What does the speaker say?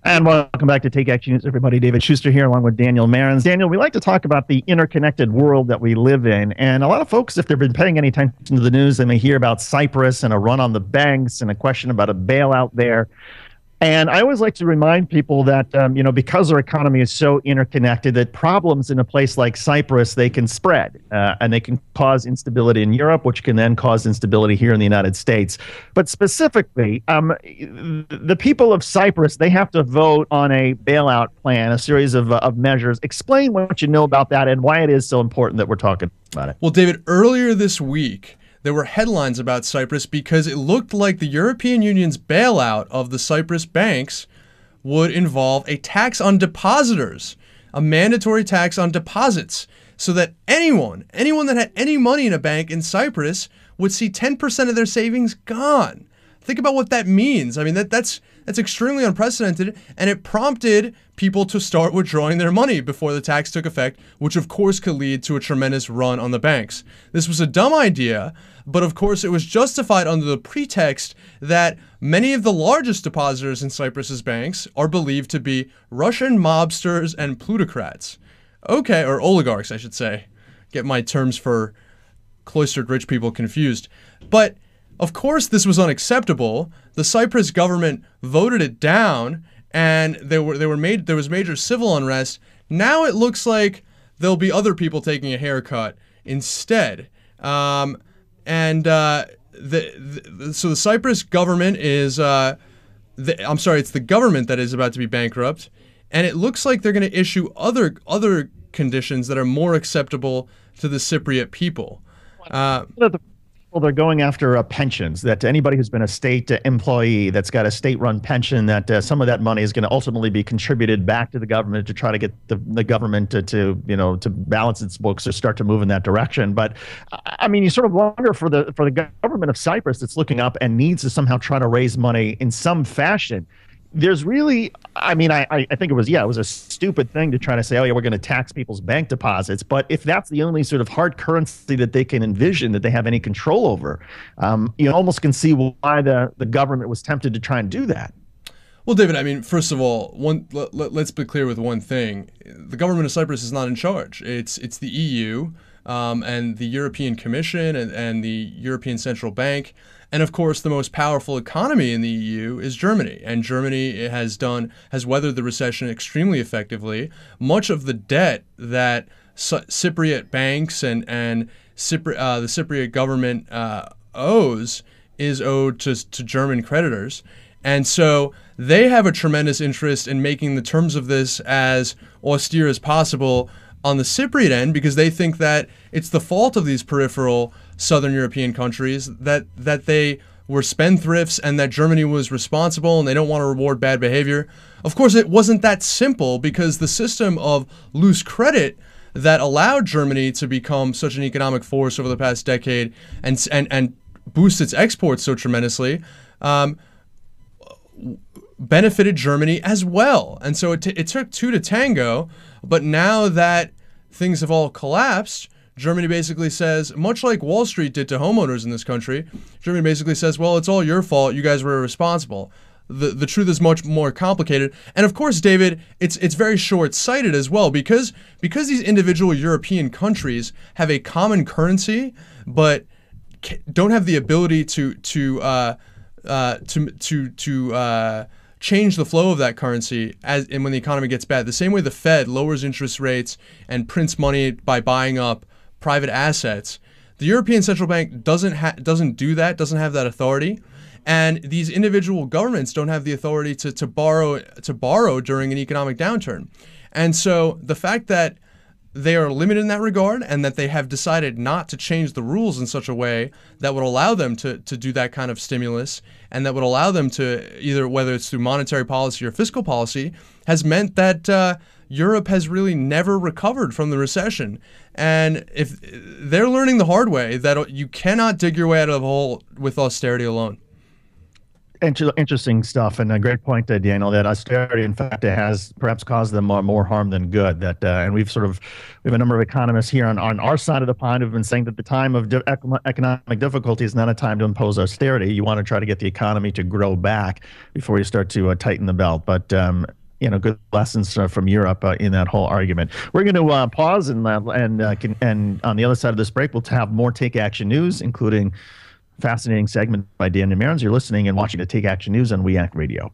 And welcome back to Take Action News, everybody. David Shuster here, along with Daniel Marins. Daniel, we like to talk about the interconnected world that we live in. And a lot of folks, if they've been paying any attention to the news, they may hear about Cyprus and a run on the banks and a question about a bailout there. And I always like to remind people that, because our economy is so interconnected, that problems in a place like Cyprus, they can spread and they can cause instability in Europe, which can then cause instability here in the United States. But specifically, the people of Cyprus, they have to vote on a bailout plan, a series of measures. Explain what you know about that and why it is so important that we're talking about it. Well, David, earlier this week, there were headlines about Cyprus because it looked like the European Union's bailout of the Cyprus banks would involve a tax on depositors, a mandatory tax on deposits, so that anyone that had any money in a bank in Cyprus would see 10% of their savings gone. Think about what that means. I mean, that's extremely unprecedented, and it prompted people to start withdrawing their money before the tax took effect, which of course could lead to a tremendous run on the banks. This was a dumb idea, but of course it was justified under the pretext that many of the largest depositors in Cyprus's banks are believed to be Russian mobsters and plutocrats. Okay, or oligarchs, I should say. Get my terms for cloistered rich people confused. But of course, this was unacceptable. The Cyprus government voted it down, and there was major civil unrest. Now it looks like there'll be other people taking a haircut instead. So the Cyprus government is, it's the government that is about to be bankrupt, and it looks like they're going to issue other conditions that are more acceptable to the Cypriot people. Well, they're going after pensions, that anybody who's been a state employee that's got a state-run pension, that some of that money is going to ultimately be contributed back to the government to try to get the government to balance its books or start to move in that direction. But I mean, you sort of wonder for the government of Cyprus that's looking up and needs to somehow try to raise money in some fashion. There's really, I think it was a stupid thing to try to say, oh yeah, we're going to tax people's bank deposits. But if that's the only sort of hard currency that they can envision that they have any control over, you almost can see why the government was tempted to try and do that. Well, David, I mean, first of all, let's be clear with one thing. The government of Cyprus is not in charge. It's the EU and the European Commission and the European Central Bank. And of course, the most powerful economy in the EU is Germany. And Germany has weathered the recession extremely effectively. Much of the debt that Cypriot banks and the Cypriot government owes is owed to German creditors. And so they have a tremendous interest in making the terms of this as austere as possible on the Cypriot end, because they think that it's the fault of these peripheral Southern European countries that they were spendthrifts and that Germany was responsible and they don't want to reward bad behavior. Of course, it wasn't that simple, because the system of loose credit that allowed Germany to become such an economic force over the past decade and boost its exports so tremendously benefited Germany as well. And so it took two to tango. But now that things have all collapsed, Germany basically says, much like Wall Street did to homeowners in this country, Germany basically says, well, it's all your fault. You guys were irresponsible. The truth is much more complicated. And of course, David, it's very short-sighted as well, because these individual European countries have a common currency, but don't have the ability to change the flow of that currency and when the economy gets bad. The same way the Fed lowers interest rates and prints money by buying up private assets, the European Central Bank doesn't do that, doesn't have that authority. And these individual governments don't have the authority to borrow during an economic downturn. And so the fact that they are limited in that regard, and that they have decided not to change the rules in such a way that would allow them to do that kind of stimulus, and that would allow them to either, whether it's through monetary policy or fiscal policy, has meant that Europe has really never recovered from the recession. And if they're learning the hard way that you cannot dig your way out of the hole with austerity alone. Interesting stuff, and a great point, Daniel. That austerity, in fact, it has perhaps caused them more harm than good. And we have a number of economists here on our side of the pond who've been saying that the time of economic difficulty is not a time to impose austerity. You want to try to get the economy to grow back before you start to tighten the belt. But good lessons from Europe in that whole argument. We're going to pause and on the other side of this break, we'll have more Take Action news, including fascinating segment by Daniel Marins. You're listening and watching the Take Action News on WEAC Radio.